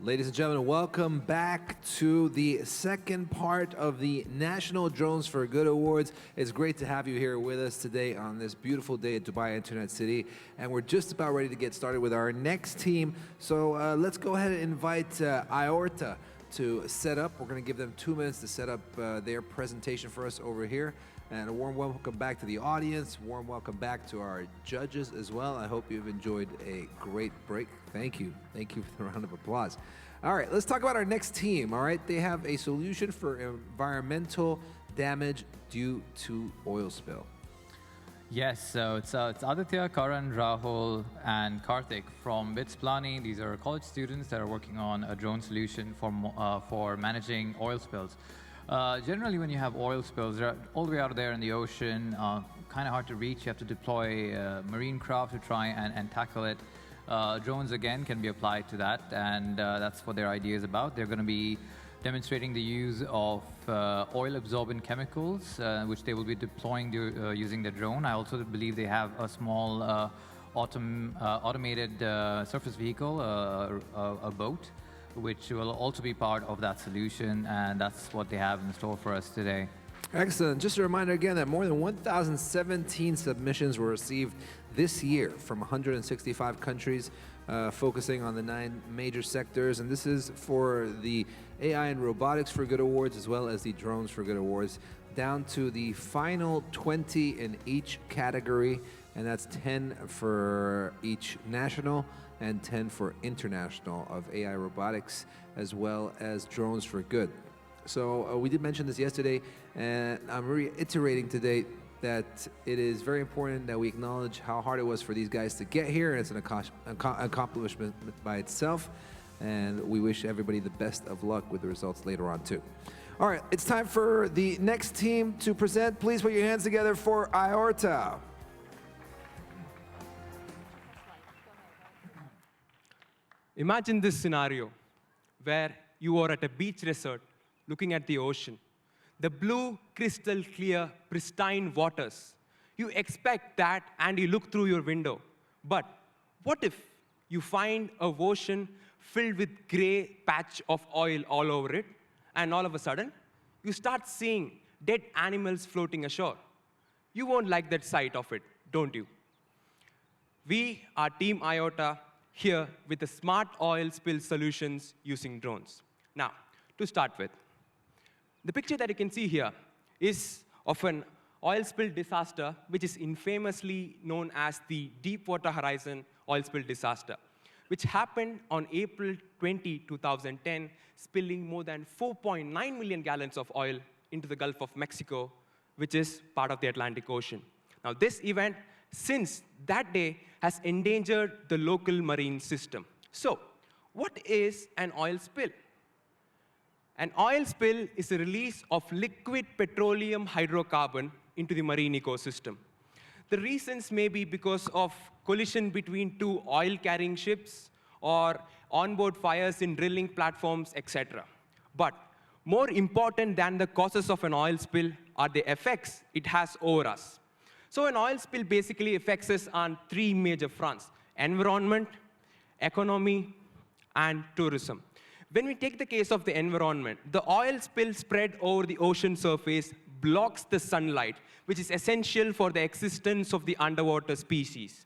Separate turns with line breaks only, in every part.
Ladies and gentlemen, welcome back to the second part of the National Drones for Good Awards. It's great to have you here with us today on this beautiful day at Dubai Internet City. And we're just about ready to get started with our next team. So let's go ahead and invite IORT to set up. We're going to give them 2 minutes to set up their presentation for us over here. And a warm welcome back to the audience. Warm welcome back to our judges as well. I hope you've enjoyed a great break. Thank you. Thank you for the round of applause. All right, let's talk about our next team. All right, they have a solution for environmental damage due to oil spill.
Yes, so it's Aditya, Karan, Rahul, and Karthik from BITS Plani. These are college students that are working on a drone solution for managing oil spills. Generally, when you have oil spills, they're all the way out there in the ocean, kind of hard to reach. You have to deploy marine craft to try and tackle it. Drones, again, can be applied to that, and that's what their idea is about. They're going to be demonstrating the use of oil-absorbent chemicals, which they will be deploying using the drone. I also believe they have a small automated surface vehicle, a boat, which will also be part of that solution, and that's what they have in store for us today.
Excellent. Just a reminder again that more than 1,017 submissions were received this year from 165 countries, focusing on the 9 major sectors. And this is for the AI and Robotics for Good Awards, as well as the Drones for Good Awards, down to the final 20 in each category. And that's 10 for each national and 10 for international of AI robotics, as well as Drones for Good. So we did mention this yesterday, and I'm reiterating today that it is very important that we acknowledge how hard it was for these guys to get here, and it's an accomplishment by itself, and we wish everybody the best of luck with the results later on too. All right, it's time for the next team to present. Please put your hands together for IORT.
Imagine this scenario where you are at a beach resort looking at the ocean. The blue, crystal clear, pristine waters. You expect that and you look through your window. But what if you find a ocean filled with gray patch of oil all over it, and all of a sudden, you start seeing dead animals floating ashore? You won't like that sight of it, don't you? We are Team IOTA here with the smart oil spill solutions using drones. Now, to start with, the picture that you can see here is of an oil spill disaster, which is infamously known as the Deepwater Horizon oil spill disaster, which happened on April 20, 2010, spilling more than 4.9 million gallons of oil into the Gulf of Mexico, which is part of the Atlantic Ocean. Now, this event, since that day, has endangered the local marine system. So, what is an oil spill? An oil spill is a release of liquid petroleum hydrocarbon into the marine ecosystem. The reasons may be because of collision between 2 oil-carrying ships or onboard fires in drilling platforms, etc. But more important than the causes of an oil spill are the effects it has over us. So an oil spill basically affects us on 3 major fronts: environment, economy, and tourism. When we take the case of the environment, the oil spill spread over the ocean surface blocks the sunlight, which is essential for the existence of the underwater species.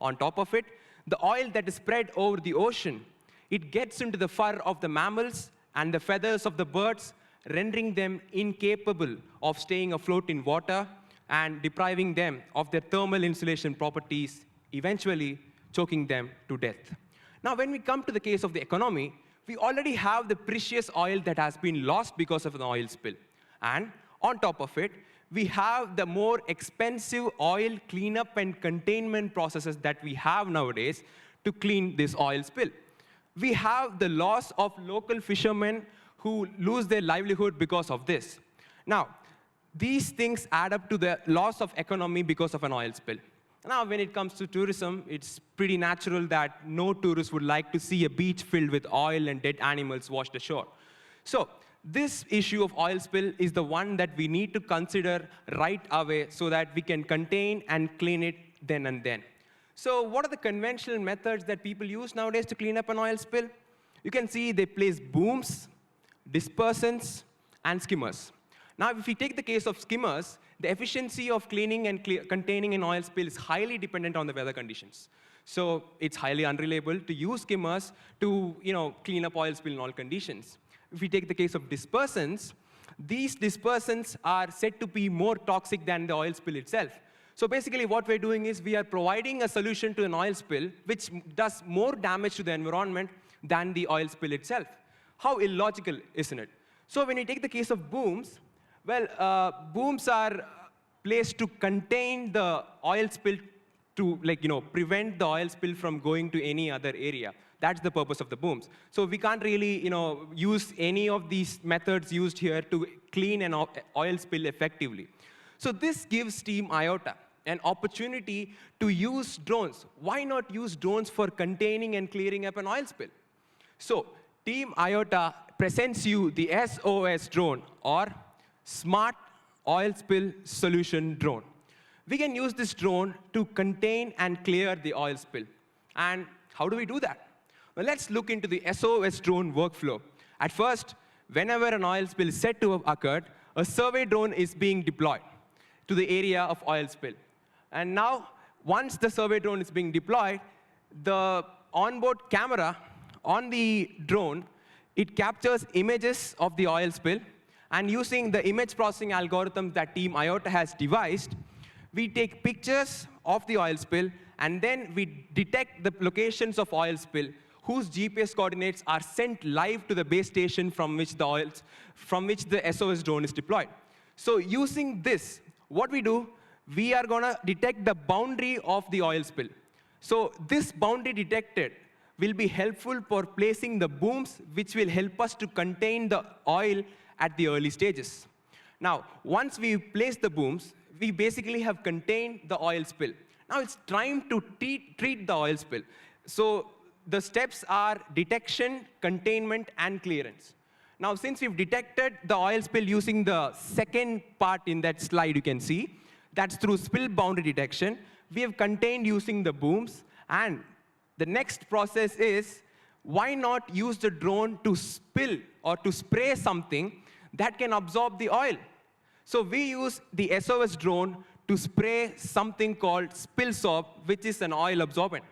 On top of it, the oil that is spread over the ocean, it gets into the fur of the mammals and the feathers of the birds, rendering them incapable of staying afloat in water and depriving them of their thermal insulation properties, eventually choking them to death. Now, when we come to the case of the economy, we already have the precious oil that has been lost because of an oil spill. And on top of it, we have the more expensive oil cleanup and containment processes that we have nowadays to clean this oil spill. We have the loss of local fishermen who lose their livelihood because of this. Now, these things add up to the loss of economy because of an oil spill. Now, when it comes to tourism, it's pretty natural that no tourist would like to see a beach filled with oil and dead animals washed ashore. So this issue of oil spill is the one that we need to consider right away so that we can contain and clean it then and then. So what are the conventional methods that people use nowadays to clean up an oil spill? You can see they place booms, dispersants, and skimmers. Now, if we take the case of skimmers, the efficiency of cleaning and containing an oil spill is highly dependent on the weather conditions. So it's highly unreliable to use skimmers to clean up oil spill in all conditions. If we take the case of dispersants, these dispersants are said to be more toxic than the oil spill itself. So basically what we're doing is we are providing a solution to an oil spill which does more damage to the environment than the oil spill itself. How illogical, isn't it? So when you take the case of booms, well, booms are placed to contain the oil spill to prevent the oil spill from going to any other area. That's the purpose of the booms. So we can't really use any of these methods used here to clean an oil spill effectively. So this gives Team IORT an opportunity to use drones. Why not use drones for containing and clearing up an oil spill? So Team IORT presents you the SOS drone, or Smart Oil Spill Solution Drone. We can use this drone to contain and clear the oil spill. And how do we do that? Well, let's look into the SOS drone workflow. At first, whenever an oil spill is said to have occurred, a survey drone is being deployed to the area of oil spill. And now, once the survey drone is being deployed, the onboard camera on the drone, it captures images of the oil spill. And using the image processing algorithm that Team IORT has devised, we take pictures of the oil spill, and then we detect the locations of oil spill whose GPS coordinates are sent live to the base station from which the SOS drone is deployed. So using this, what we do, we are going to detect the boundary of the oil spill. So this boundary detected will be helpful for placing the booms, which will help us to contain the oil at the early stages. Now, once we place the booms, we basically have contained the oil spill. Now it's time to treat the oil spill. So the steps are detection, containment, and clearance. Now, since we've detected the oil spill using the second part in that slide you can see, that's through spill boundary detection, we have contained using the booms. And the next process is, why not use the drone to spill or to spray something that can absorb the oil? So we use the SOS drone to spray something called spill soap, which is an oil absorbent.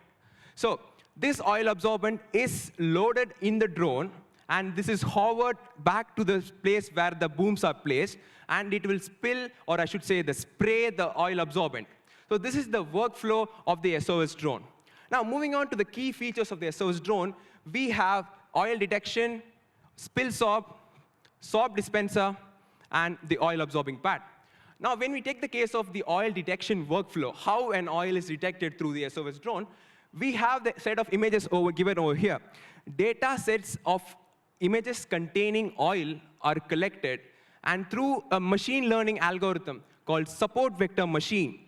So this oil absorbent is loaded in the drone, and this is hovered back to the place where the booms are placed, and it will spill, or I should say, spray the oil absorbent. So this is the workflow of the SOS drone. Now, moving on to the key features of the SOS drone, we have oil detection, spill soap, soap dispenser, and the oil absorbing pad. Now, when we take the case of the oil detection workflow, how an oil is detected through the SOS drone, we have the set of images given over here. Data sets of images containing oil are collected, and through a machine learning algorithm called support vector machine,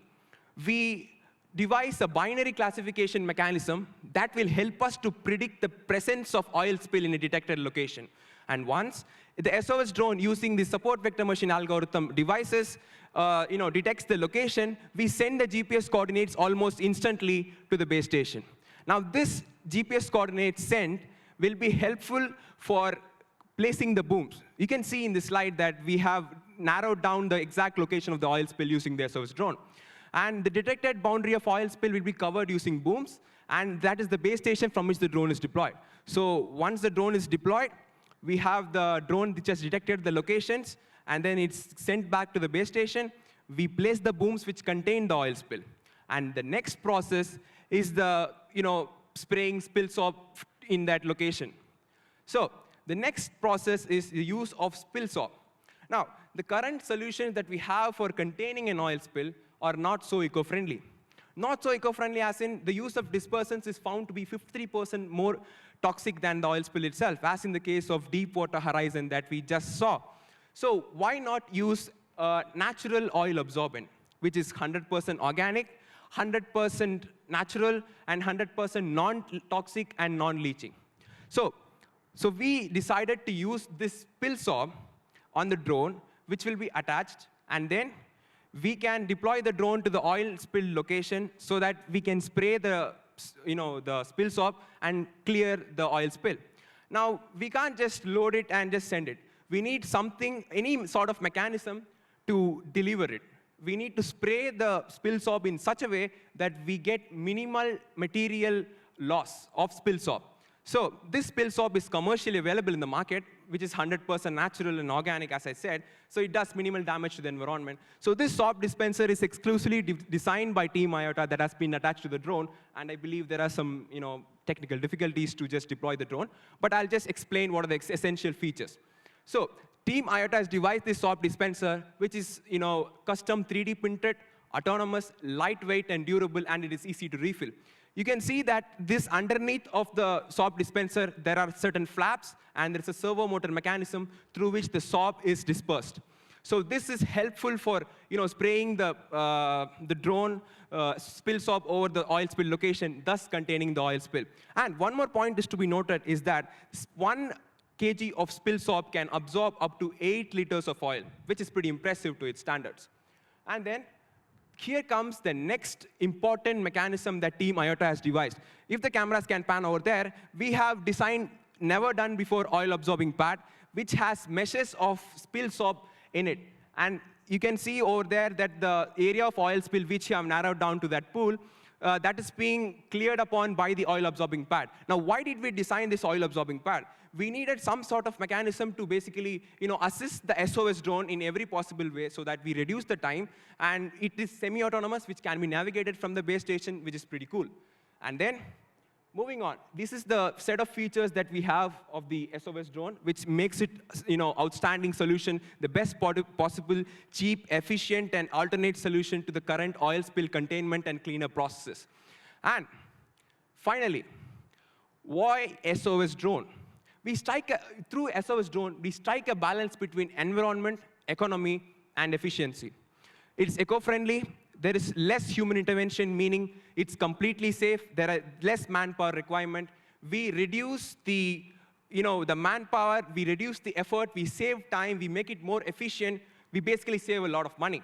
we devise a binary classification mechanism that will help us to predict the presence of oil spill in a detected location. And once the SOS drone, using the support vector machine algorithm detects the location, we send the GPS coordinates almost instantly to the base station. Now, this GPS coordinate sent will be helpful for placing the booms. You can see in this slide that we have narrowed down the exact location of the oil spill using the SOS drone. And the detected boundary of oil spill will be covered using booms, and that is the base station from which the drone is deployed. So once the drone is deployed, we have the drone which has detected the locations, and then it's sent back to the base station. We place the booms which contain the oil spill. And the next process is the spraying spill soap in that location. So the next process is the use of spill soap. Now, the current solutions that we have for containing an oil spill are not so eco-friendly. Not so eco-friendly as in the use of dispersants is found to be 50% more toxic than the oil spill itself, as in the case of Deepwater Horizon that we just saw. So why not use a natural oil absorbent, which is 100% organic, 100% natural, and 100% non-toxic and non-leaching? So we decided to use this spill soap on the drone, which will be attached, and then we can deploy the drone to the oil spill location so that we can spray the spill soap and clear the oil spill. Now, we can't just load it and just send it. We need something, any sort of mechanism to deliver it. We need to spray the spill soap in such a way that we get minimal material loss of spill soap. So this spill soap is commercially available in the market, which is 100% natural and organic, as I said, so it does minimal damage to the environment. So this soap dispenser is exclusively designed by Team IORT that has been attached to the drone, and I believe there are some technical difficulties to just deploy the drone, but I'll just explain what are the essential features. So Team IORT has devised this soap dispenser, which is custom 3D printed, autonomous, lightweight, and durable, and it is easy to refill. You can see that this underneath of the soap dispenser, there are certain flaps, and there's a servo motor mechanism through which the soap is dispersed. So this is helpful for spraying the drone spill soap over the oil spill location, thus containing the oil spill. And one more point is to be noted is that 1 kg of spill soap can absorb up to 8 liters of oil, which is pretty impressive to its standards. And then here comes the next important mechanism that Team IORT has devised. If the cameras can pan over there, we have designed never done before oil absorbing pad, which has meshes of spill soap in it. And you can see over there that the area of oil spill, which you have narrowed down to that pool, that is being cleared upon by the oil absorbing pad. Now, why did we design this oil absorbing pad? We needed some sort of mechanism to basically assist the SOS drone in every possible way so that we reduce the time. And it is semi-autonomous, which can be navigated from the base station, which is pretty cool. And then, moving on, this is the set of features that we have of the SOS drone, which makes it outstanding solution, the best possible, cheap, efficient, and alternate solution to the current oil spill containment and cleanup processes. And finally, why SOS drone? Through SOS drone, we strike a balance between environment, economy, and efficiency. It's eco-friendly. There is less human intervention, meaning it's completely safe. There are less manpower requirement. We reduce the manpower. We reduce the effort. We save time. We make it more efficient. We basically save a lot of money.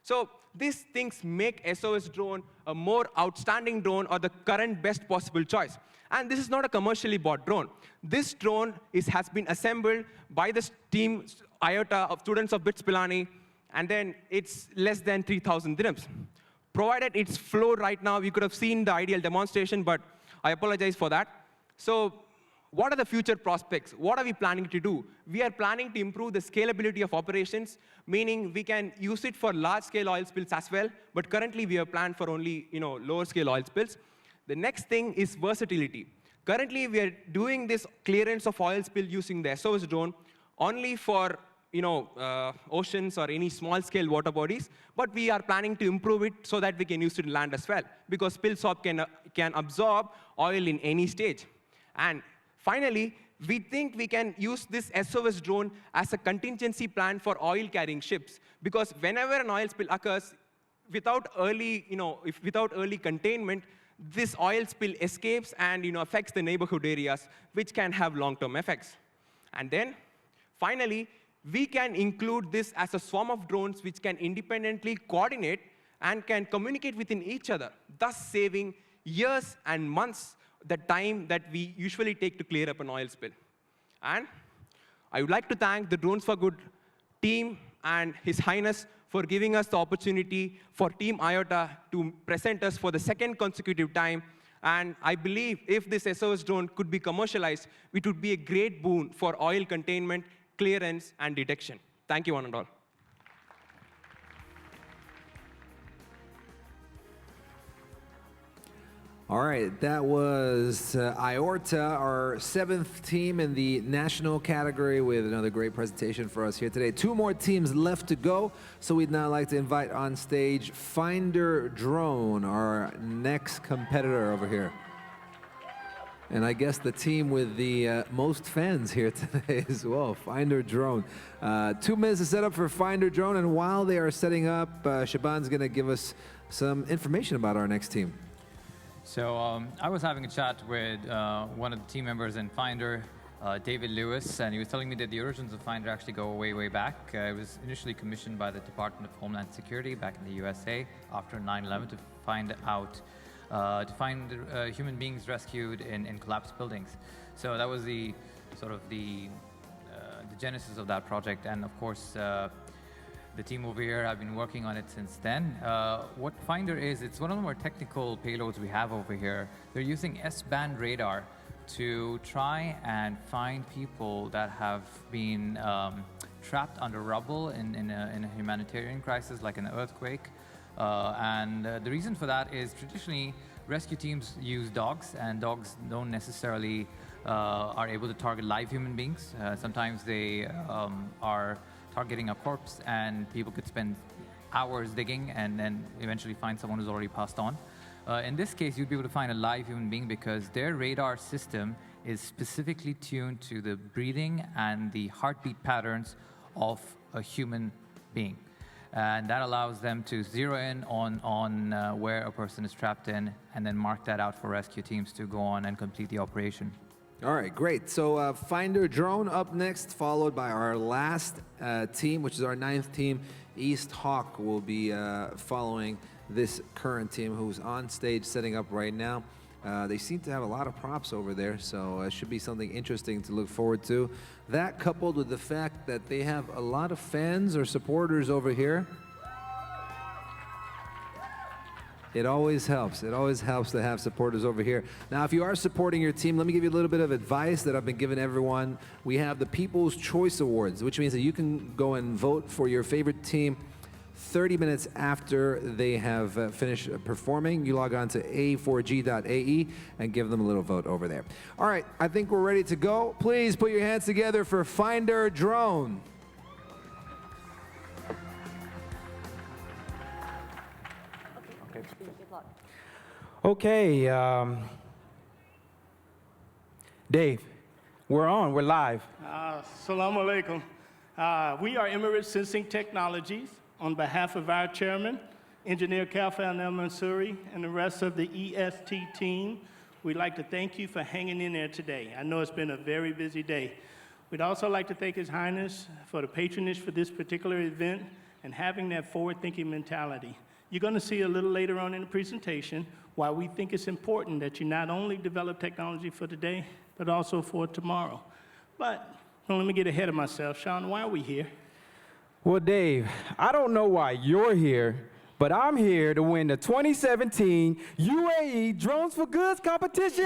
So these things make SOS drone a more outstanding drone or the current best possible choice. And this is not a commercially bought drone. This drone has been assembled by the team IORT of students of BITS Pilani, and then it's less than 3,000 dirhams. Provided it's flow right now, you could have seen the ideal demonstration, but I apologize for that. So what are the future prospects? What are we planning to do? We are planning to improve the scalability of operations, meaning we can use it for large-scale oil spills as well, but currently we have planned for only lower-scale oil spills. The next thing is versatility. Currently, we are doing this clearance of oil spill using the SOS drone only for oceans or any small-scale water bodies, but we are planning to improve it so that we can use it in land as well, because spill soap can absorb oil in any stage. And finally, we think we can use this SOS drone as a contingency plan for oil-carrying ships, because whenever an oil spill occurs, without early containment, this oil spill escapes and affects the neighborhood areas, which can have long-term effects. And then, finally, we can include this as a swarm of drones which can independently coordinate and can communicate within each other, thus saving years and months the time that we usually take to clear up an oil spill. And I would like to thank the Drones for Good team and His Highness for giving us the opportunity for Team IORT to present us for the second consecutive time. And I believe if this SOS drone could be commercialized, it would be a great boon for oil containment, clearance, and detection. Thank you, one and all.
All right, that was IORT, our 7th team in the national category, with another great presentation for us here today. 2 more teams left to go, so we'd now like to invite on stage Finder Drone, our next competitor over here. And I guess the team with the most fans here today as well, Finder Drone. 2 minutes to set up for Finder Drone, and while they are setting up, Shaban's going to give us some information about our next team.
So I was having a chat with one of the team members in Finder, David Lewis, and he was telling me that the origins of Finder actually go way, way back. It was initially commissioned by the Department of Homeland Security back in the USA after 9/11 to find human beings rescued in collapsed buildings. So that was the sort of the genesis of that project. And of course, the team over here have been working on it since then. What Finder is, it's one of the more technical payloads we have over here. They're using S-band radar to try and find people that have been trapped under rubble in a humanitarian crisis like an earthquake. And the reason for that is traditionally rescue teams use dogs, and dogs don't necessarily are able to target live human beings. Sometimes they are targeting a corpse, and people could spend hours digging and then eventually find someone who's already passed on. In this case, you'd be able to find a live human being because their radar system is specifically tuned to the breathing and the heartbeat patterns of a human being. And that allows them to zero in on where a person is trapped in and then mark that out for rescue teams to go on and complete the operation.
All right, great. So Finder Drone up next, followed by our last team, which is our 9th team. East Hawk will be following this current team who's on stage setting up right now. They seem to have a lot of props over there, so it should be something interesting to look forward to. That coupled with the fact that they have a lot of fans or supporters over here, it always helps. It always helps to have supporters over here. Now, if you are supporting your team, let me give you a little bit of advice that I've been giving everyone. We have the People's Choice Awards, which means that you can go and vote for your favorite team 30 minutes after they have finished performing. You log on to a4g.ae and give them a little vote over there. All right, I think we're ready to go. Please put your hands together for Finder Drone.
Okay, Dave, we're on, we're live.
Assalamu alaikum. We are Emirates Sensing Technologies. On behalf of our chairman, Engineer Kalfan El-Mansouri, and the rest of the EST team, we'd like to thank you for hanging in there today. I know it's been a very busy day. We'd also like to thank His Highness for the patronage for this particular event and having that forward-thinking mentality. You're going to see a little later on in the presentation why we think it's important that you not only develop technology for today, but also for tomorrow. But don't let me get ahead of myself. Sean, why are we here?
Well, Dave, I don't know why you're here, but I'm here to win the 2017 UAE Drones for Goods competition!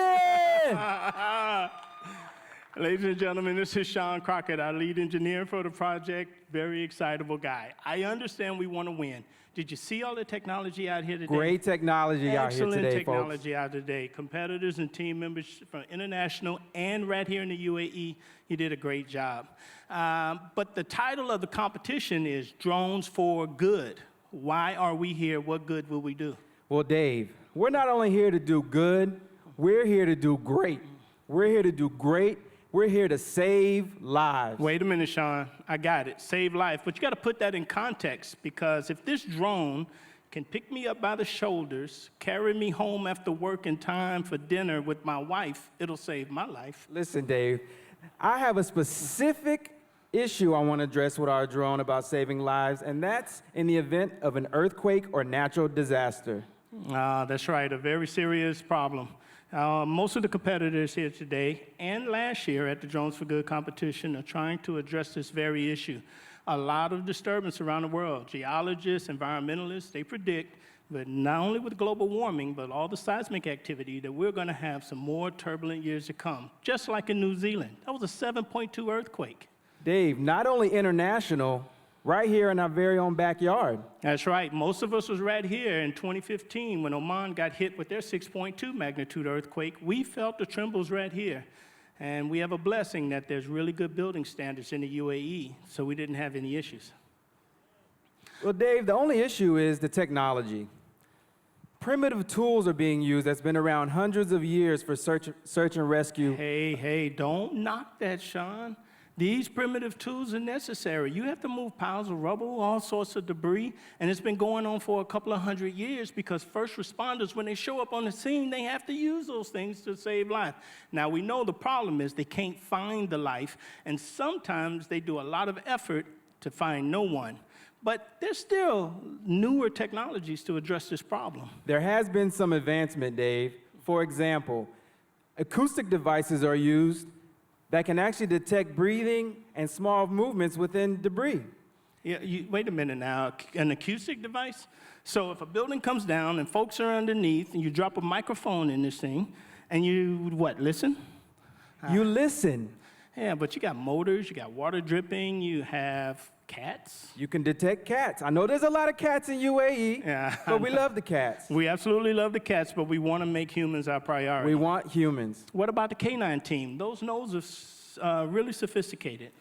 Ladies and gentlemen, this is Sean Crockett, our lead engineer for the project. Very excitable guy. I understand we want to win. Did you see all the technology out here today?
Great technology out here today,
Excellent technology out today. Competitors and team members from international and right here in the UAE, you did a great job. But the title of the competition is Drones for Good. Why are we here? What good will we do?
Well, Dave, we're not only here to do good, we're here to do great. We're here to do great. We're here to save lives.
Wait a minute, Sean. I got it. Save life. But you got to put that in context, because if this drone can pick me up by the shoulders, carry me home after work in time for dinner with my wife, it'll save my life.
Listen, Dave, I have a specific issue I want to address with our drone about saving lives, and that's in the event of an earthquake or natural disaster.
That's right, a very serious problem. Most of the competitors here today and last year at the Drones for Good competition are trying to address this very issue. A lot of disturbance around the world. Geologists, environmentalists, they predict that not only with global warming, but all the seismic activity, that we're going to have some more turbulent years to come, just like in New Zealand. That was a 7.2 earthquake.
Dave, not only international, right here in our very own backyard.
That's right. Most of us was right here in 2015 when Oman got hit with their 6.2 magnitude earthquake. We felt the trembles right here. And we have a blessing that there's really good building standards in the UAE, so we didn't have any issues.
Well, Dave, the only issue is the technology. Primitive tools are being used that's been around hundreds of years for search and rescue.
Hey, don't knock that, Sean. These primitive tools are necessary. You have to move piles of rubble, all sorts of debris, and it's been going on for a couple of hundred years because first responders, when they show up on the scene, they have to use those things to save life. Now, we know the problem is they can't find the life, and sometimes they do a lot of effort to find no one. But there's still newer technologies to address this problem.
There has been some advancement, Dave. For example, acoustic devices are used that can actually detect breathing and small movements within debris.
Yeah, wait a minute now. An acoustic device? So if a building comes down and folks are underneath, and you drop a microphone in this thing, and you, what, listen?
You listen.
Yeah, but you got motors, you got water dripping, you have cats.
You can detect cats. I know there's a lot of cats in UAE,
Yeah,
but we love the cats.
We absolutely love the cats, but we want to make humans our priority.
We want humans.
What about the canine team? Those noses are really sophisticated.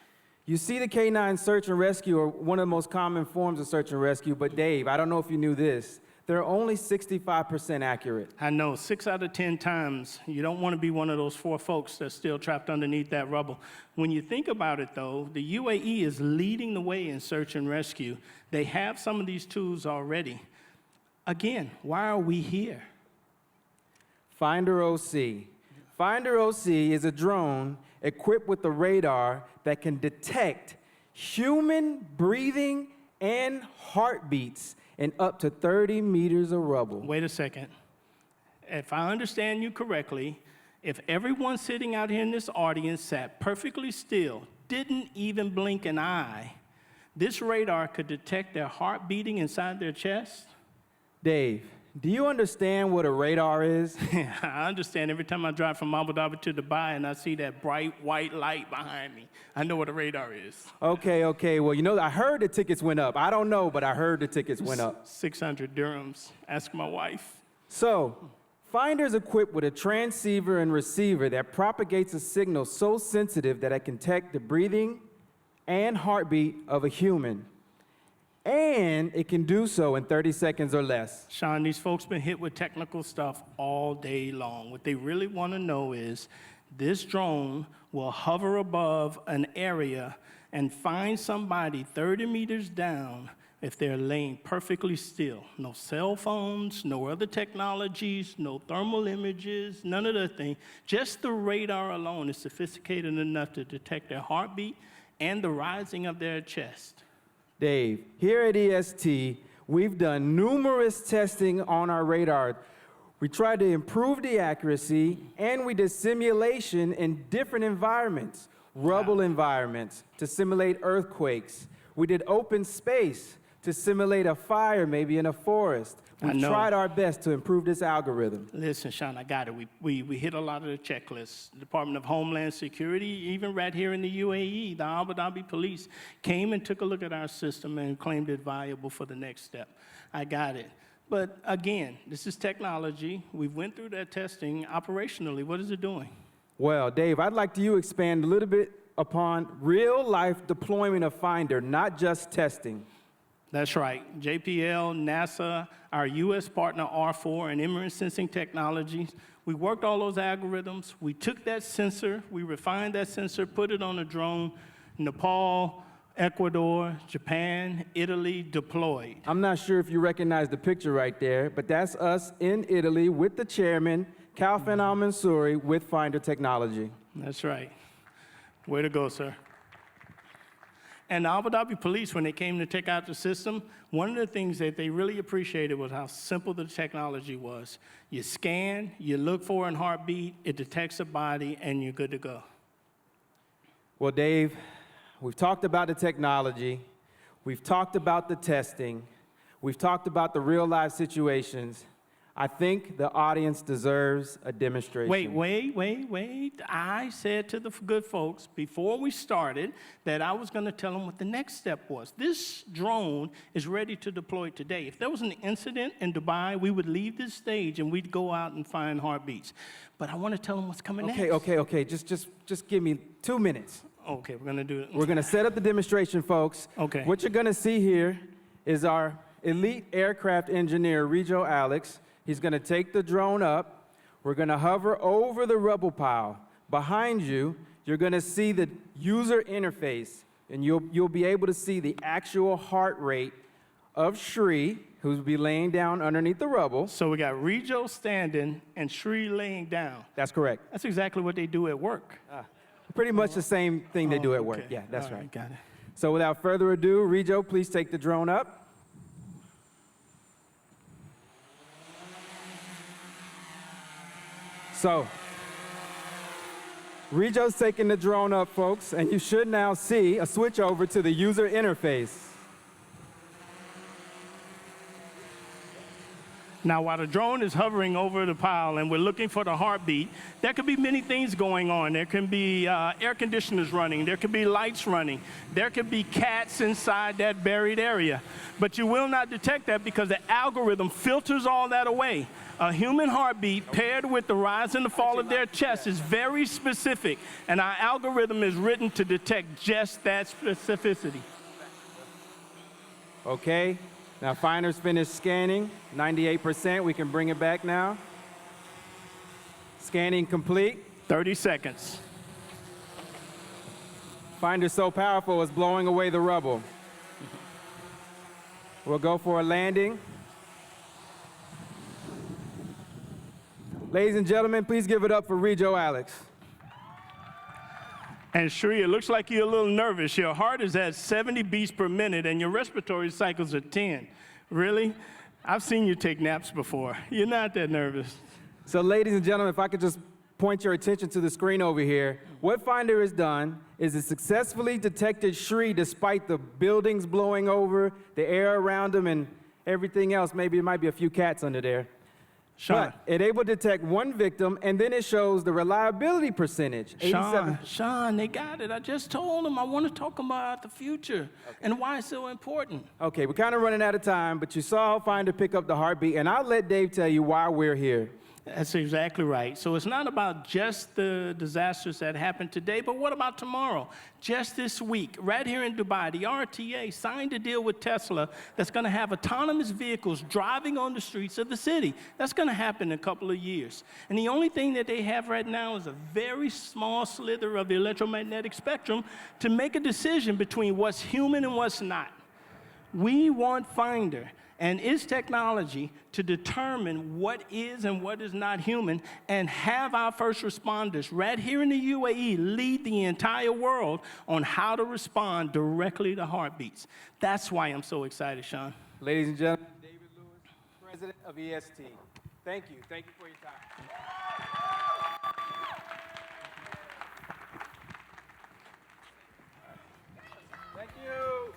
You see, the canine search and rescue are one of the most common forms of search and rescue, but Dave, I don't know if you knew this, they're only 65% accurate.
I know, 6 out of 10 times, you don't want to be one of those 4 folks that's still trapped underneath that rubble. When you think about it, though, the UAE is leading the way in search and rescue. They have some of these tools already. Again, why are we here?
Finder OC. Finder OC is a drone equipped with a radar that can detect human breathing and heartbeats in up to 30 meters of rubble.
Wait a second. If I understand you correctly, if everyone sitting out here in this audience sat perfectly still, didn't even blink an eye, this radar could detect their heart beating inside their chest?
Dave, do you understand what a radar is?
Yeah, I understand. Every time I drive from Abu Dhabi to Dubai and I see that bright white light behind me, I know what a radar is.
Okay. Well, you know, I heard the tickets went up. I don't know, but I heard the tickets went up.
600 dirhams. Ask my wife.
So, Finder's equipped with a transceiver and receiver that propagates a signal so sensitive that it can detect the breathing and heartbeat of a human. And it can do so in 30 seconds or less.
Sean, these folks been hit with technical stuff all day long. What they really want to know is this drone will hover above an area and find somebody 30 meters down if they're laying perfectly still. No cell phones, no other technologies, no thermal images, none of that thing. Just the radar alone is sophisticated enough to detect their heartbeat and the rising of their chest.
Dave, here at EST, we've done numerous testing on our radar. We tried to improve the accuracy, and we did simulation in different environments, rubble environments to simulate earthquakes. We did open space to simulate a fire, maybe in a forest. We tried our best to improve this algorithm.
Listen, Sean, I got it. We hit a lot of the checklists. The Department of Homeland Security, even right here in the UAE, the Abu Dhabi police came and took a look at our system and claimed it viable for the next step. I got it. But again, this is technology. We went through that testing. Operationally, what is it doing?
Well, Dave, I'd like you to expand a little bit upon real-life deployment of Finder, not just testing.
That's right. JPL, NASA, our U.S. partner R4, and Emirates Sensing Technologies, we worked all those algorithms. We took that sensor, we refined that sensor, put it on a drone. Nepal, Ecuador, Japan, Italy deployed.
I'm not sure if you recognize the picture right there, but that's us in Italy with the chairman, Kalfan al-Mansouri, with Finder Technology.
That's right. Way to go, sir. And the Abu Dhabi police, when they came to check out the system, one of the things that they really appreciated was how simple the technology was. You scan, you look for a heartbeat, it detects a body, and you're good to go.
Well, Dave, we've talked about the technology, we've talked about the testing, we've talked about the real-life situations. I think the audience deserves a demonstration.
Wait. I said to the good folks before we started that I was going to tell them what the next step was. This drone is ready to deploy today. If there was an incident in Dubai, we would leave this stage and we'd go out and find heartbeats. But I want to tell them what's coming next.
Okay. Just give me 2 minutes.
Okay, we're going to do it.
We're going to set up the demonstration, folks.
Okay.
What you're going to see here is our elite aircraft engineer, Rijo Alex. He's going to take the drone up. We're going to hover over the rubble pile. Behind you, you're going to see the user interface, and you'll be able to see the actual heart rate of Shri, who's be laying down underneath the rubble.
So we got Rijo standing and Shri laying down.
That's correct.
That's exactly what they do at work.
Pretty much the same thing they do at work.
Okay.
Yeah, that's
All
right.
Got it.
So without further ado, Rijo, please take the drone up. So, Rejo's taking the drone up, folks, and you should now see a switch over to the user interface.
Now, while the drone is hovering over the pile and we're looking for the heartbeat, there could be many things going on. There can be air conditioners running. There could be lights running. There could be cats inside that buried area. But you will not detect that because the algorithm filters all that away. A human heartbeat paired with the rise and the fall of their chest is very specific, and our algorithm is written to detect just that specificity.
Okay, now Finder's finished scanning, 98%. We can bring it back now. Scanning complete.
30 seconds.
Finder's so powerful, it's blowing away the rubble. We'll go for a landing. Ladies and gentlemen, please give it up for Rejo Alex.
And Shri, it looks like you're a little nervous. Your heart is at 70 beats per minute and your respiratory cycles are 10. Really? I've seen you take naps before. You're not that nervous.
So ladies and gentlemen, if I could just point your attention to the screen over here, what Finder has done is it successfully detected Shri despite the buildings blowing over, the air around him, and everything else. Maybe there might be a few cats under there.
Sean.
But it able to detect one victim, and then it shows the reliability percentage. 87.
Sean, they got it. I just told them I want to talk about the future and why it's so important.
Okay, we're kind of running out of time, but you saw Finder pick up the heartbeat, and I'll let Dave tell you why we're here.
That's exactly right. So it's not about just the disasters that happened today, but what about tomorrow? Just this week, right here in Dubai, the RTA signed a deal with Tesla that's going to have autonomous vehicles driving on the streets of the city. That's going to happen in a couple of years. And the only thing that they have right now is a very small slither of the electromagnetic spectrum to make a decision between what's human and what's not. We want Finder and its technology to determine what is and what is not human and have our first responders right here in the UAE lead the entire world on how to respond directly to heartbeats. That's why I'm so excited, Sean.
Ladies and gentlemen, David Lewis, President of EST. Thank you. Thank you for your time. Thank you.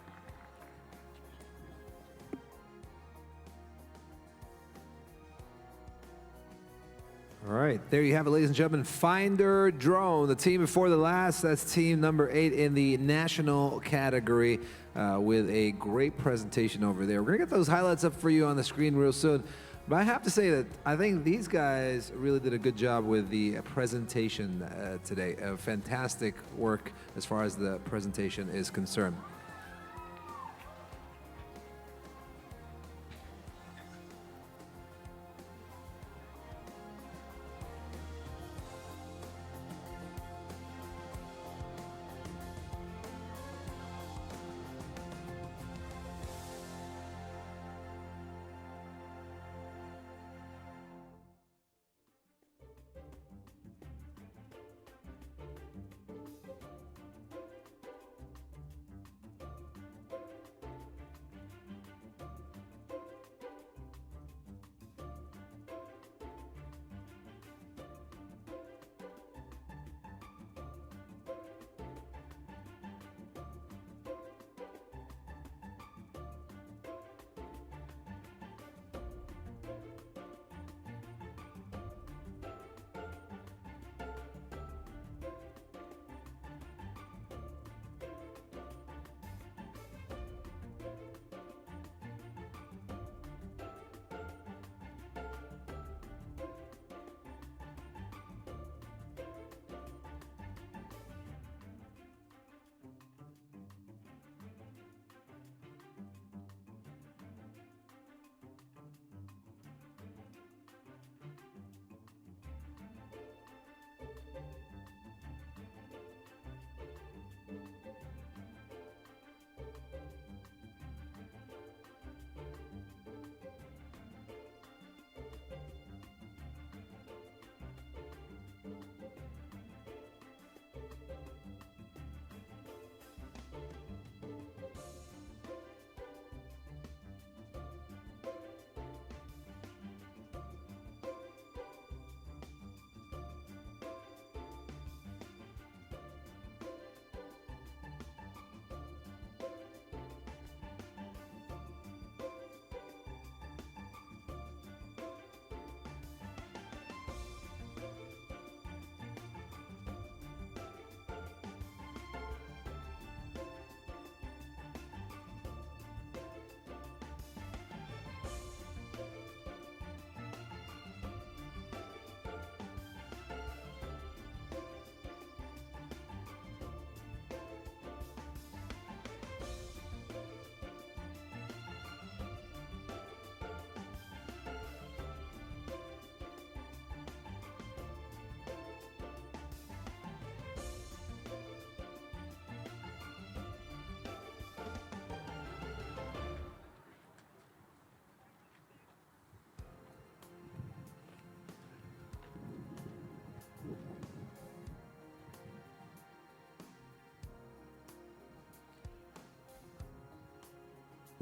All right, there you have it, ladies and gentlemen. Finder drone, the team before the last. That's team number 8 in the national category with a great presentation over there. We're going to get those highlights up for you on the screen real soon. But I have to say that I think these guys really did a good job with the presentation today. Fantastic work as far as the presentation is concerned.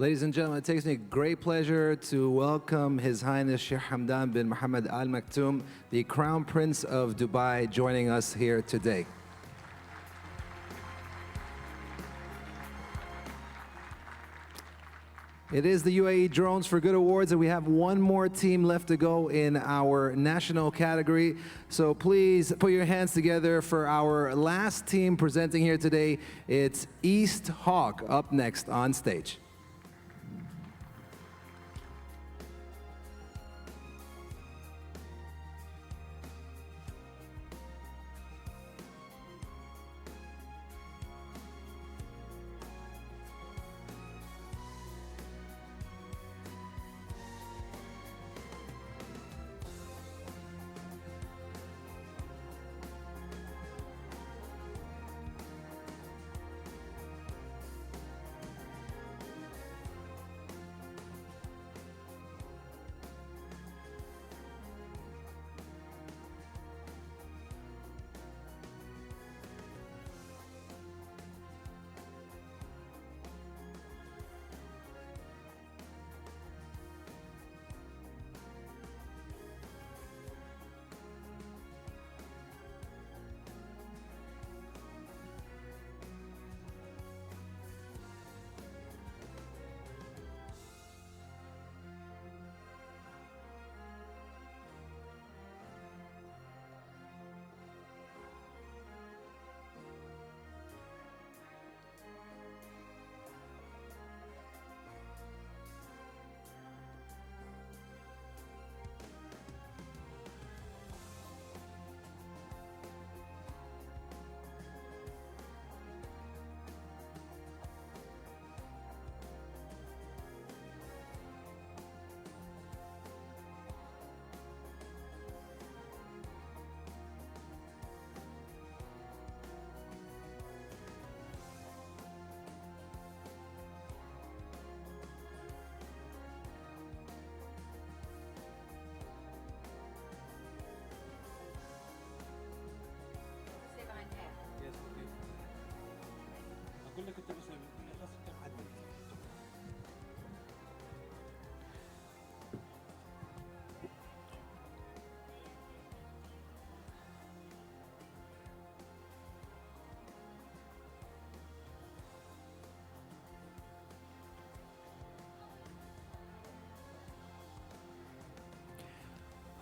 Ladies and gentlemen, it takes me great pleasure to welcome His Highness Sheikh Hamdan bin Mohammed Al Maktoum, the Crown Prince of Dubai, joining us here today. It is the UAE Drones for Good Awards, and we have one more team left to go in our national category. So please put your hands together for our last team presenting here today. It's East Hawk up next on stage.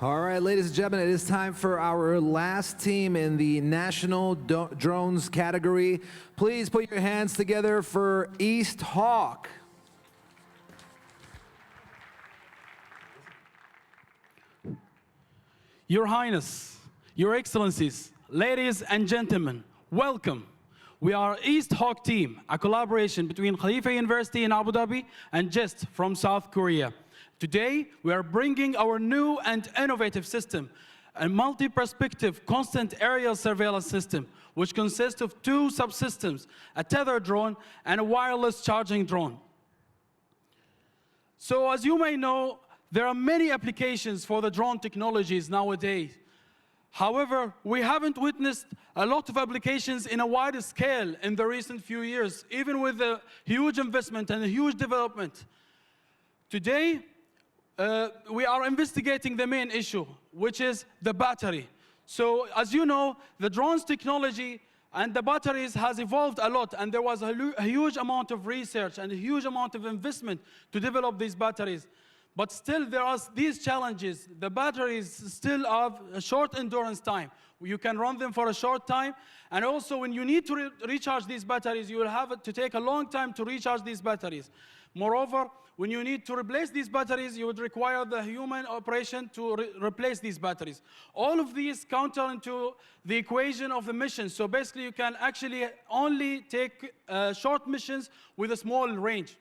All right, ladies and gentlemen, it is time for our last team in the national drones category. Please put your hands together for East Hawk.
Your Highness, Your Excellencies, ladies and gentlemen, welcome. We are East Hawk Team, a collaboration between Khalifa University in Abu Dhabi and GIST from South Korea. Today, we are bringing our new and innovative system, a multi-perspective constant aerial surveillance system, which consists of two subsystems, a tethered drone and a wireless charging drone. So as you may know, there are many applications for the drone technologies nowadays. However, we haven't witnessed a lot of applications in a wider scale in the recent few years, even with a huge investment and a huge development. Today, we are investigating the main issue, which is the battery. So, as you know, the drones technology and the batteries has evolved a lot, and there was a huge amount of research and a huge amount of investment to develop these batteries. But still, there are these challenges. The batteries still have a short endurance time. You can run them for a short time, and also when you need to recharge these batteries, you will have to take a long time to recharge these batteries. Moreover, when you need to replace these batteries, you would require the human operation to replace these batteries. All of these counter into the equation of the mission. So basically, you can actually only take short missions with a small range.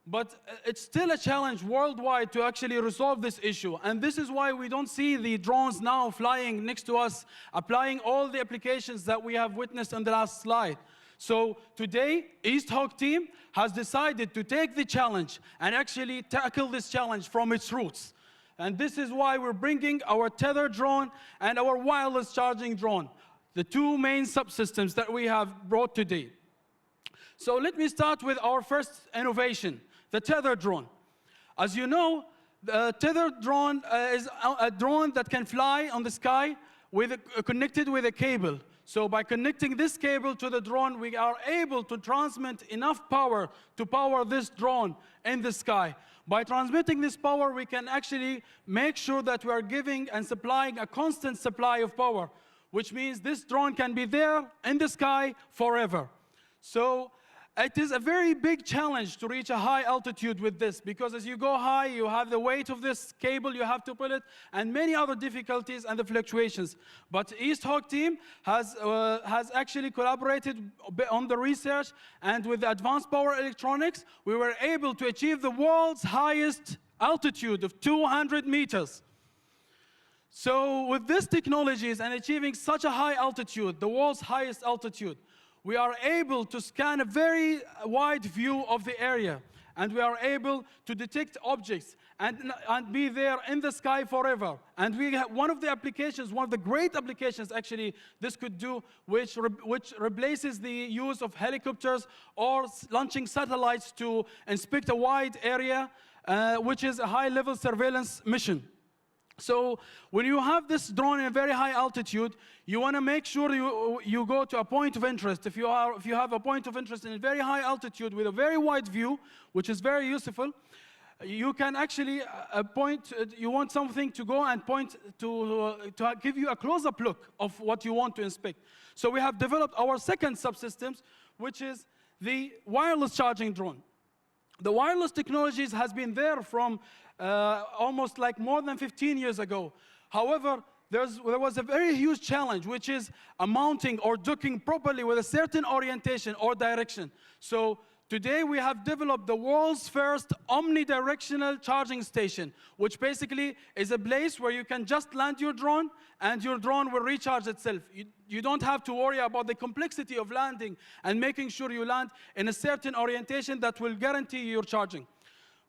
But it's still a challenge worldwide to actually resolve this issue. And this is why we don't see the drones now flying next to us, applying all the applications that we have witnessed on the last slide. So today, East Hawk team has decided to take the challenge and actually tackle this challenge from its roots. And this is why we're bringing our tethered drone and our wireless charging drone, the two main subsystems that we have brought today. So let me start with our first innovation, the tethered drone. As you know, the tethered drone is a drone that can fly on the sky connected with a cable. So by connecting this cable to the drone, we are able to transmit enough power to power this drone in the sky. By transmitting this power, we can actually make sure that we are giving and supplying a constant supply of power, which means this drone can be there in the sky forever. So it is a very big challenge to reach a high altitude with this, because as you go high, you have the weight of this cable, you have to pull it, and many other difficulties and the fluctuations. But East Hawk team has actually collaborated on the research, and with the advanced power electronics, we were able to achieve the world's highest altitude of 200 meters. So with these technologies and achieving such a high altitude, the world's highest altitude, we are able to scan a very wide view of the area, and we are able to detect objects and be there in the sky forever. And we have one of the great applications actually this could do, which replaces the use of helicopters or launching satellites to inspect a wide area, which is a high-level surveillance mission. So when you have this drone in a very high altitude, you want to make sure you go to a point of interest. If you have a point of interest in a very high altitude with a very wide view, which is very useful, you can actually you want something to go and point to give you a close-up look of what you want to inspect. So we have developed our second subsystems, which is the wireless charging drone. The wireless technologies has been there from almost like more than 15 years ago. However, there was a very huge challenge, which is mounting or docking properly with a certain orientation or direction. So today we have developed the world's first omnidirectional charging station, which basically is a place where you can just land your drone and your drone will recharge itself. You don't have to worry about the complexity of landing and making sure you land in a certain orientation that will guarantee your charging.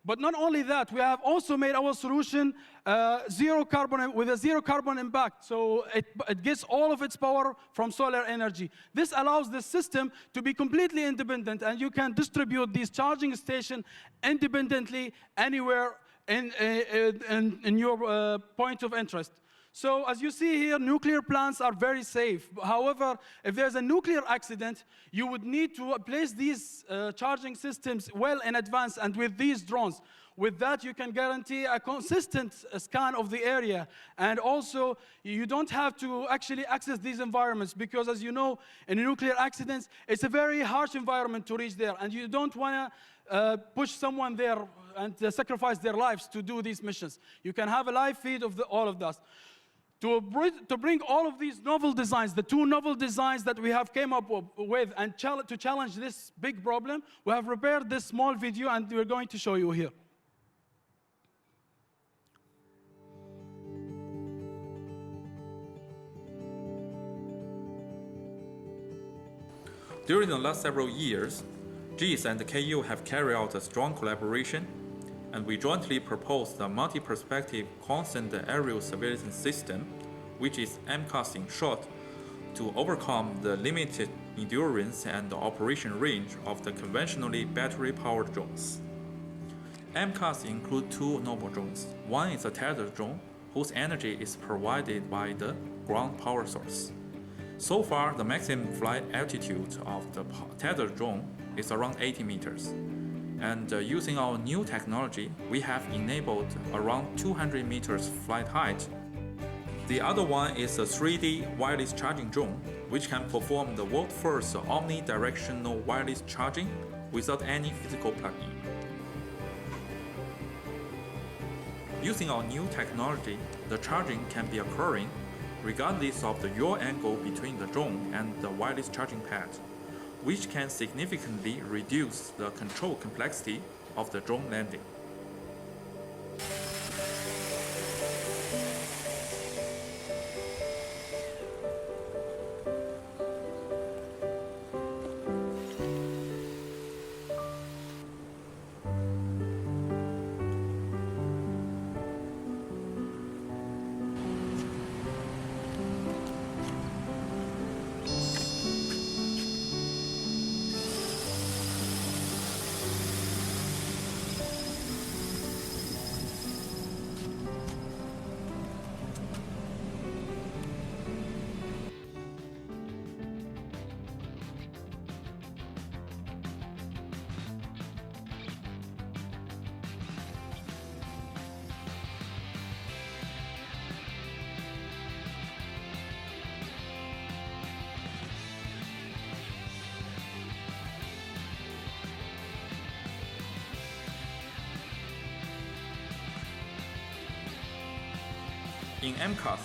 But not only that, we have also made our solution with a zero carbon impact. So it gets all of its power from solar energy. This allows the system to be completely independent, and you can distribute these charging stations independently anywhere in your point of interest. So as you see here, nuclear plants are very safe. However, if there's a nuclear accident, you would need to place these charging systems well in advance and with these drones. With that, you can guarantee a consistent scan of the area. And also, you don't have to actually access these environments because, as you know, in nuclear accidents, it's a very harsh environment to reach there. And you don't want to push someone there and sacrifice their lives to do these missions. You can have a live feed of all of that. To bring all of these novel designs, the two novel designs that we have came up with, and to challenge this big problem, we have prepared this small video, and we're going to show you here.
During the last several years, GIS and KU have carried out a strong collaboration, and we jointly proposed the multi-perspective constant aerial surveillance system, which is MCAS in short, to overcome the limited endurance and operation range of the conventionally battery-powered drones. MCAS includes two noble drones. One is a tethered drone, whose energy is provided by the ground power source. So far, the maximum flight altitude of the tethered drone is around 80 meters. And using our new technology, we have enabled around 200 meters flight height. The other one is a 3D wireless charging drone, which can perform the world's first omnidirectional wireless charging without any physical plug-in. Using our new technology, the charging can be occurring regardless of the yaw angle between the drone and the wireless charging pad, which can significantly reduce the control complexity of the drone landing. In MCAS,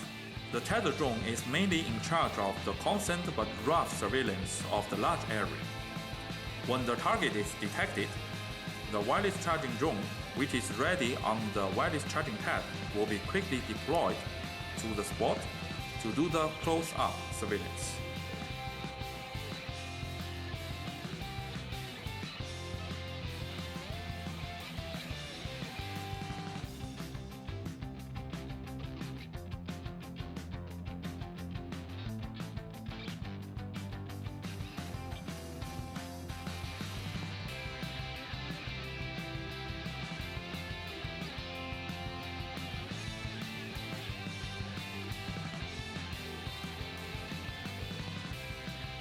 the tether drone is mainly in charge of the constant but rough surveillance of the large area. When the target is detected, the wireless charging drone, which is ready on the wireless charging pad, will be quickly deployed to the spot to do the close-up surveillance.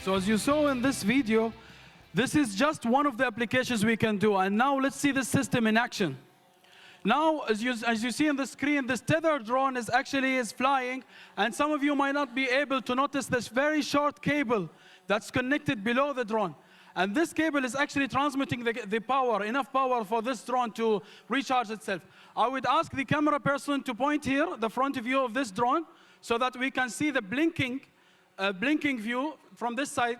So as you saw in this video, this is just one of the applications we can do. And now let's see the system in action. Now, as you see on the screen, this tether drone is flying, and some of you might not be able to notice this very short cable that's connected below the drone. And this cable is actually transmitting the power, enough power for this drone to recharge itself. I would ask the camera person to point here, the front view of this drone, so that we can see the blinking view from this side.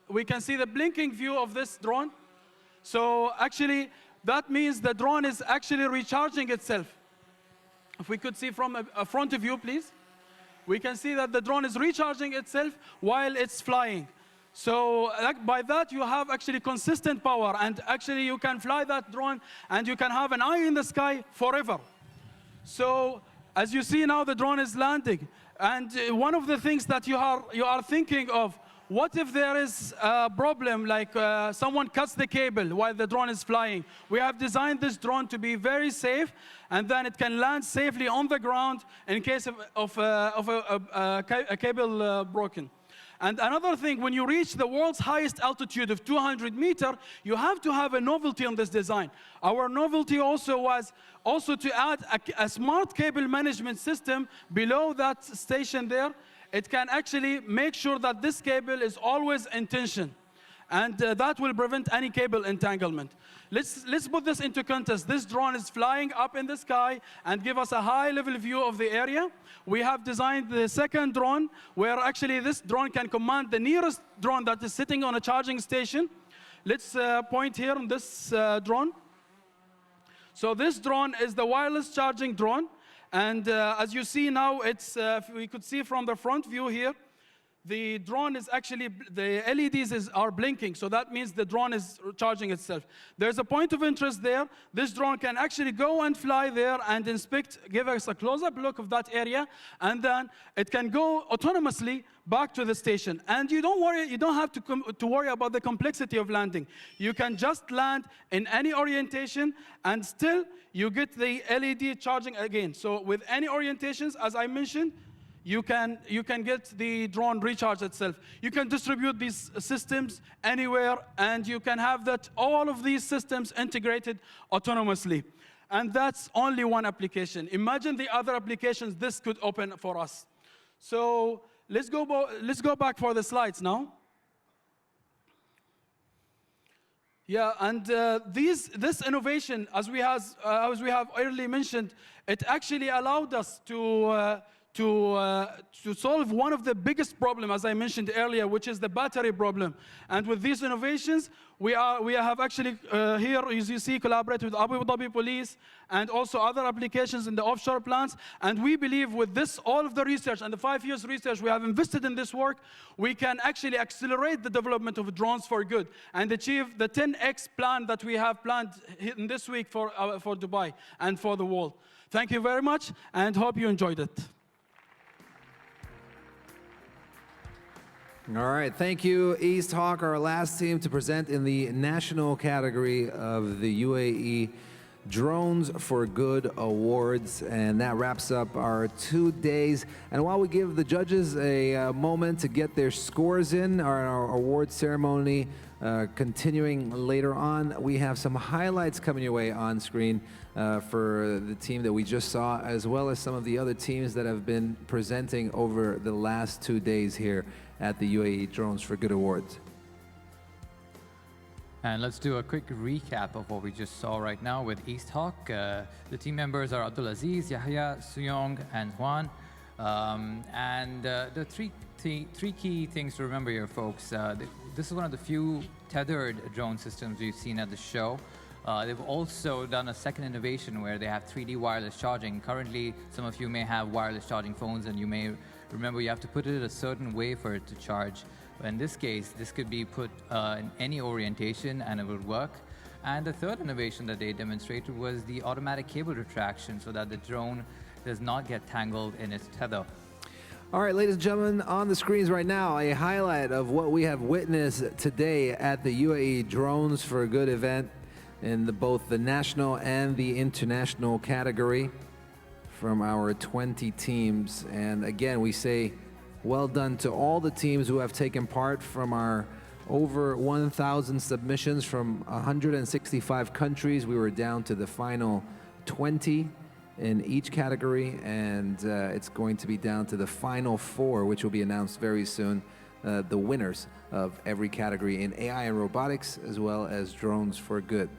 We can see the blinking view of this drone. So actually, that means the drone is actually recharging itself. If we could see from a front view, please. We can see that the drone is recharging itself while it's flying. So by that, you have actually consistent power, and actually you can fly that drone and you can have an eye in the sky forever. So as you see now, the drone is landing. And one of the things that you are thinking of, what if there is a problem, like someone cuts the cable while the drone is flying? We have designed this drone to be very safe, and then it can land safely on the ground in case of a cable broken. And another thing, when you reach the world's highest altitude of 200 meters, you have to have a novelty on this design. Our novelty also was to add a smart cable management system below that station there. It can actually make sure that this cable is always in tension. And that will prevent any cable entanglement. Let's put this into context. This drone is flying up in the sky and give us a high-level view of the area. We have designed the second drone, where actually this drone can command the nearest drone that is sitting on a charging station. Let's point here on this drone. So this drone is the wireless charging drone. And as you see now, we could see from the front view here, the drone is actually, the LEDs are blinking, so that means the drone is charging itself. There's a point of interest there. This drone can actually go and fly there and inspect, give us a close-up look of that area, and then it can go autonomously back to the station. And you don't have to worry about the complexity of landing. You can just land in any orientation, and still you get the LED charging again. So with any orientations, as I mentioned, you can get the drone recharge itself. You can distribute these systems anywhere, and you can have all of these systems integrated autonomously. And that's only one application. Imagine the other applications this could open for us. So let's go back for the slides now. Yeah, and this innovation, as we have earlier mentioned, it actually allowed us to solve one of the biggest problems, as I mentioned earlier, which is the battery problem. And with these innovations, we have actually here, as you see, collaborated with Abu Dhabi Police and also other applications in the offshore plants. And we believe with this, all of the research and the 5 years research we have invested in this work, we can actually accelerate the development of drones for good and achieve the 10x plan that we have planned in this week for Dubai and for the world. Thank you very much, and hope you enjoyed it.
All right, thank you, East Hawk, our last team to present in the national category of the UAE Drones for Good Awards. And that wraps up our 2 days. And while we give the judges a moment to get their scores in, our award ceremony continuing later on, we have some highlights coming your way on screen for the team that we just saw, as well as some of the other teams that have been presenting over the last 2 days here at the UAE Drones for Good Awards.
And let's do a quick recap of what we just saw right now with East Hawk. The team members are Abdulaziz, Yahya, Suyong, and Juan. The three key things to remember here, folks. This is one of the few tethered drone systems we've seen at the show. They've also done a second innovation where they have 3D wireless charging. Currently, some of you may have wireless charging phones, and you may remember you have to put it a certain way for it to charge. In this case, this could be put in any orientation and it would work. And the third innovation that they demonstrated was the automatic cable retraction so that the drone does not get tangled in its tether.
All right, ladies and gentlemen, on the screens right now, a highlight of what we have witnessed today at the UAE Drones for Good event in both the national and the international category from our 20 teams. And again, we say well done to all the teams who have taken part from our over 1,000 submissions from 165 countries. We were down to the final 20 in each category, and it's going to be down to the final 4, which will be announced very soon, the winners of every category in AI and robotics, as well as drones for good.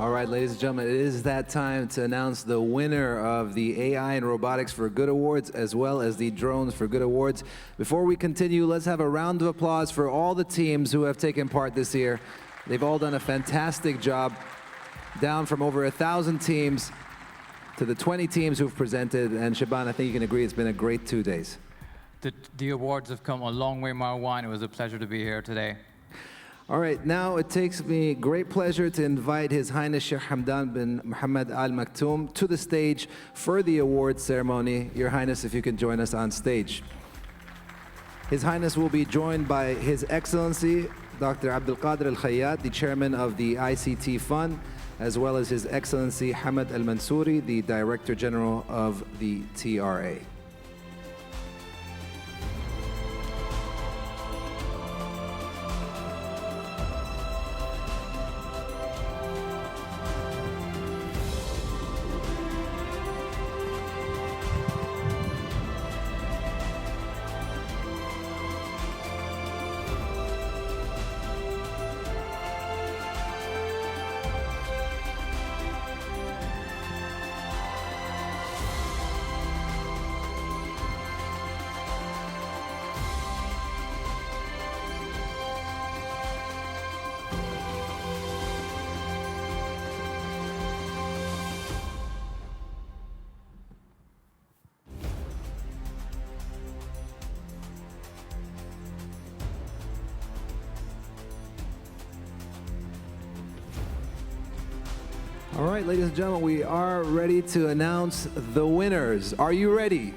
All right, ladies and gentlemen, it is that time to announce the winner of the AI and Robotics for Good Awards, as well as the Drones for Good Awards. Before we continue, let's have a round of applause for all the teams who have taken part this year. They've all done a fantastic job, down from over 1,000 teams to the 20 teams who've presented. And Shaban, I think you can agree it's been a great 2 days.
The awards have come a long way, Marwan. It was a pleasure to be here today.
All right, now it takes me great pleasure to invite His Highness Sheikh Hamdan bin Mohammed Al Maktoum to the stage for the awards ceremony. Your Highness, if you can join us on stage. His Highness will be joined by His Excellency Dr. Abdul Qadir Al Khayyat, the chairman of the ICT Fund, as well as His Excellency Hamad Al Mansouri, the Director General of the TRA. All right, ladies and gentlemen, we are ready to announce the winners. Are you ready?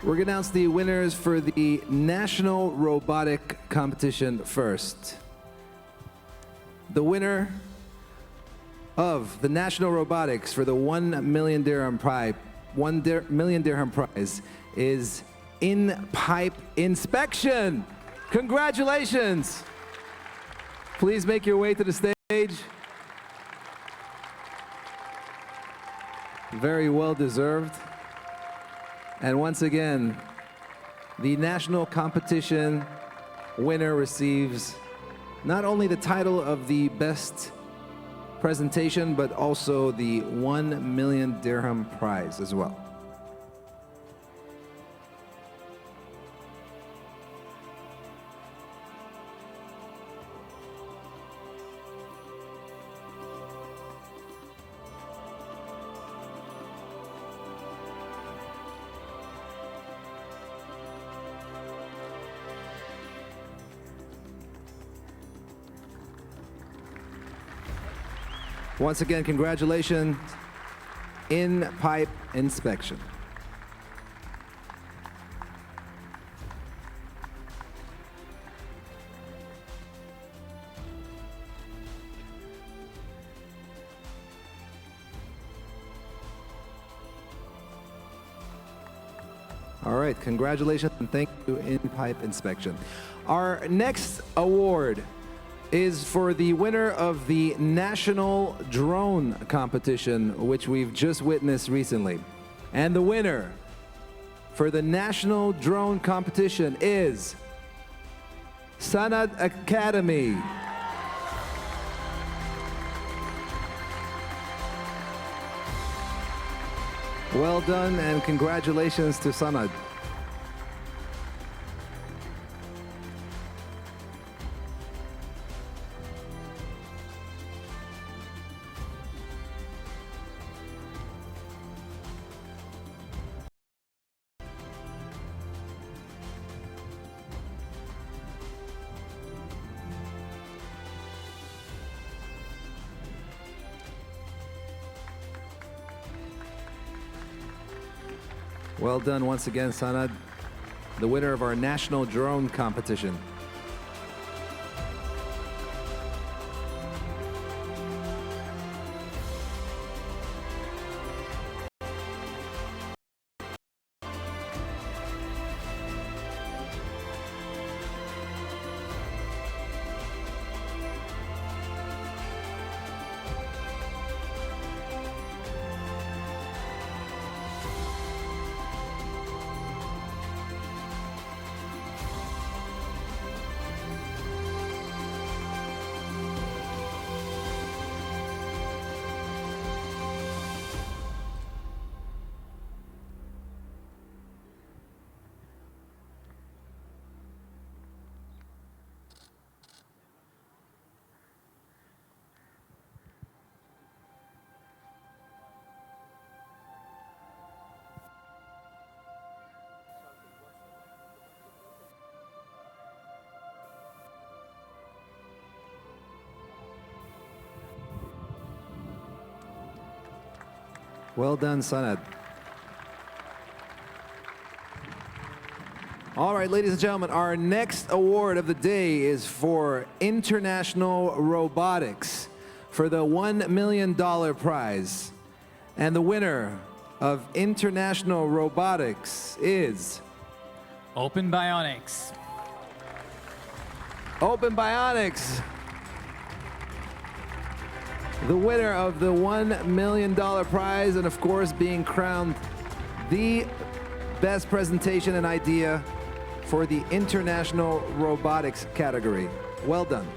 We're going to announce the winners for the National Robotic Competition first. The winner of the National Robotics for the 1 million dirham prize, is In-Pipe Inspection. Congratulations. Please make your way to the stage. Very well deserved. And once again, the national competition winner receives not only the title of the best presentation, but also the 1 million dirham prize as well. Once again, congratulations, In-Pipe Inspection. All right, congratulations and thank you, In-Pipe Inspection. Our next award is for the winner of the National Drone Competition, which we've just witnessed recently. And the winner for the National Drone Competition is Sanad Academy. Well done and congratulations to Sanad. Well done once again, Sanad, the winner of our National Drone Competition. Well done, Sanad. All right, ladies and gentlemen, our next award of the day is for International Robotics for the $1 million prize. And the winner of International Robotics is
Open Bionics.
Open Bionics, the winner of the $1 million prize, and of course being crowned the best presentation and idea for the International Robotics category. Well done.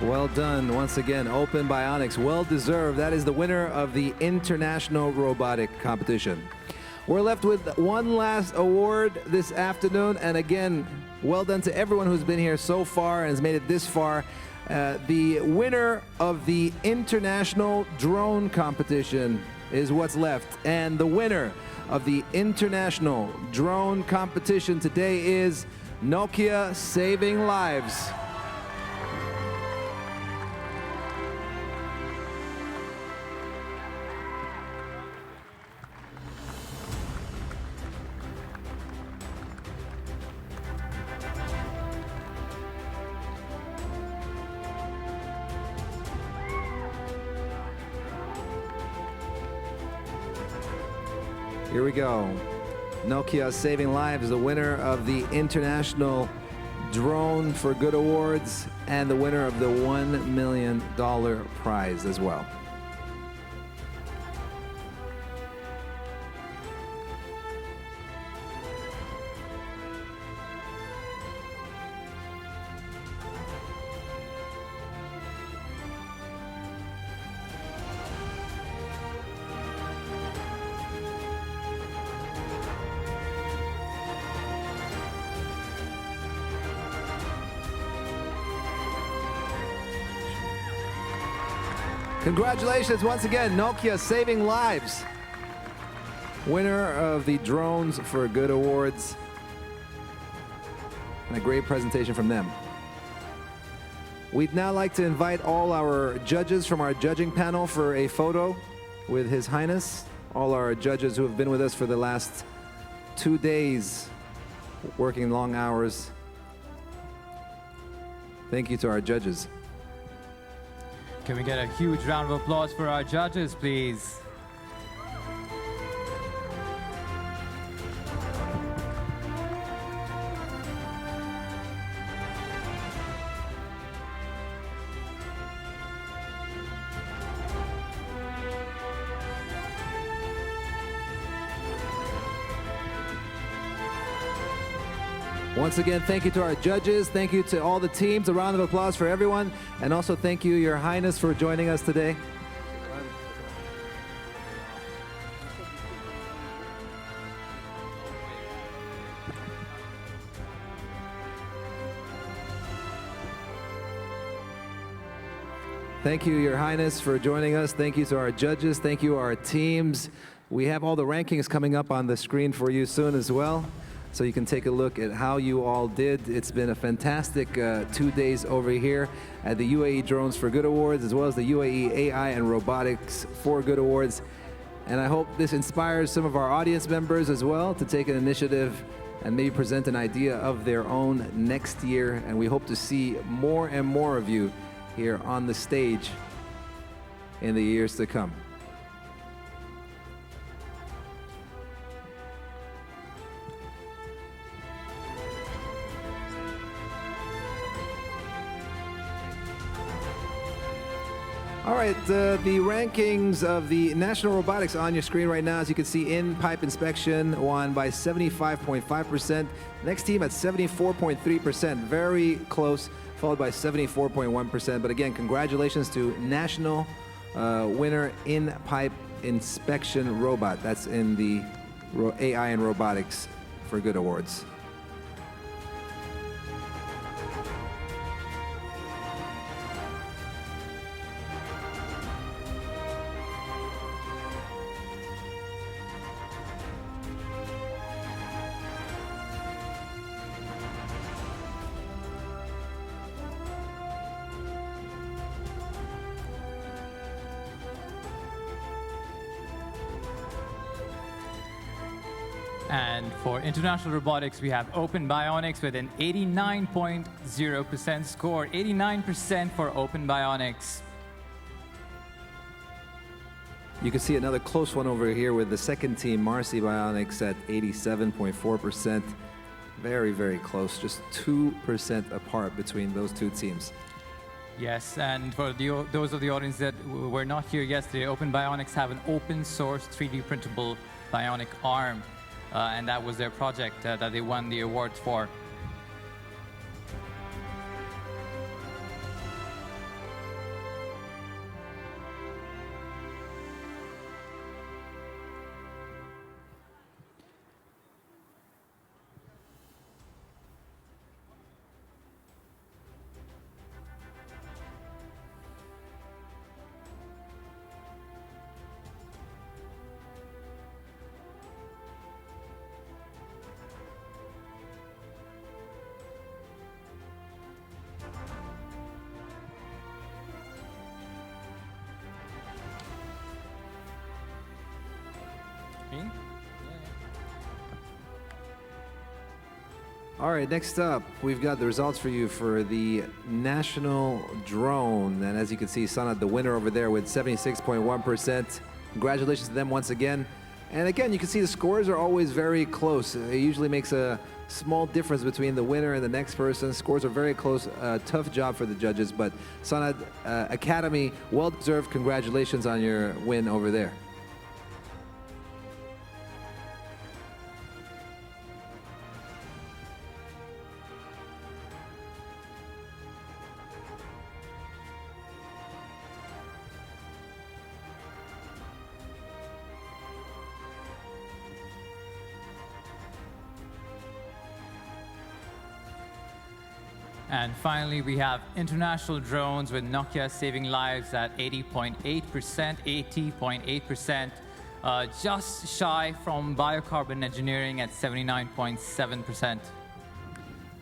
Well done. Once again, Open Bionics, well deserved. That is the winner of the International Robotic Competition. We're left with one last award this afternoon, and again, well done to everyone who's been here so far and has made it this far. The winner of the International Drone Competition is what's left, and the winner of the International Drone Competition today is Nokia Saving Lives. Here we go. Nokia Saving Lives, the winner of the International Drone for Good Awards and the winner of the $1 million prize as well. Congratulations once again, Nokia Saving Lives. Winner of the Drones for Good Awards. And a great presentation from them. We'd now like to invite all our judges from our judging panel for a photo with His Highness. All our judges who have been with us for the last 2 days, working long hours. Thank you to our judges.
Can we get a huge round of applause for our judges, please?
Once again, thank you to our judges. Thank you to all the teams. A round of applause for everyone. And also thank you, Your Highness, for joining us today. Thank you, Your Highness, for joining us. Thank you to our judges. Thank you, our teams. We have all the rankings coming up on the screen for you soon as well, so you can take a look at how you all did. It's been a fantastic 2 days over here at the UAE Drones for Good Awards, as well as the UAE AI and Robotics for Good Awards. And I hope this inspires some of our audience members as well to take an initiative and maybe present an idea of their own next year. And we hope to see more and more of you here on the stage in the years to come. All right, the rankings of the National Robotics on your screen right now. As you can see, in-pipe inspection won by 75.5%. Next team at 74.3%, very close, followed by 74.1%. But again, congratulations to national winner in-pipe inspection robot. That's in the AI and Robotics for Good Awards.
And for international robotics, we have Open Bionics with an 89.0% score. 89% for Open Bionics.
You can see another close one over here with the second team, Marcy Bionics, at 87.4%. Very, very close, just 2% apart between those two teams.
Yes, and for those of the audience that were not here yesterday, Open Bionics have an open source 3D printable bionic arm. And that was their project that they won the award for. Me?
All right, next up, we've got the results for you for the national drone. And as you can see, Sanad, the winner over there with 76.1%. Congratulations to them once again. And again, you can see the scores are always very close. It usually makes a small difference between the winner and the next person. Scores are very close. Tough job for the judges, but Sanad Academy, well-deserved. Congratulations on your win over there.
And finally, we have international drones with Nokia saving lives at 80.8%, 80.8%, just shy from biocarbon engineering at 79.7%.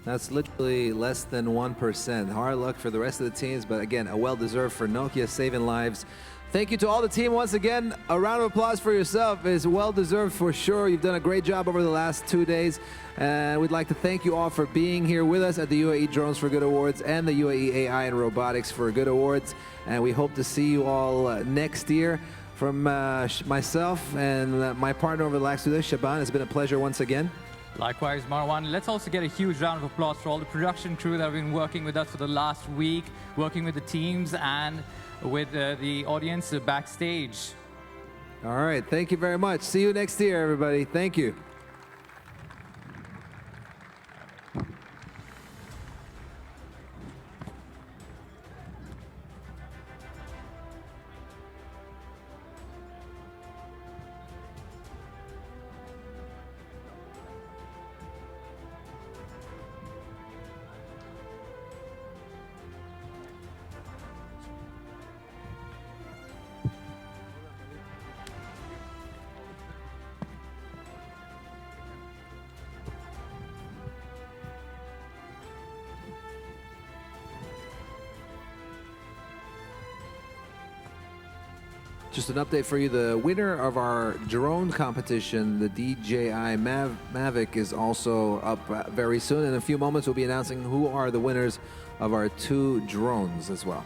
That's literally less than 1%. Hard luck for the rest of the teams, but again, a well-deserved for Nokia saving lives. Thank you to all the team once again. A round of applause for yourself is well-deserved for sure. You've done a great job over the last 2 days. And we'd like to thank you all for being here with us at the UAE Drones for Good Awards and the UAE AI and Robotics for Good Awards. And we hope to see you all next year. From myself and my partner over the last 2 days, Shaban, it's been a pleasure once again.
Likewise, Marwan. Let's also get a huge round of applause for all the production crew that have been working with us for the last week, working with the teams and with the audience backstage.
All right, thank you very much. See you next year, everybody. Thank you. Just an update for you, the winner of our drone competition, the DJI Mavic, is also up very soon. In a few moments, we'll be announcing who are the winners of our 2 drones as well.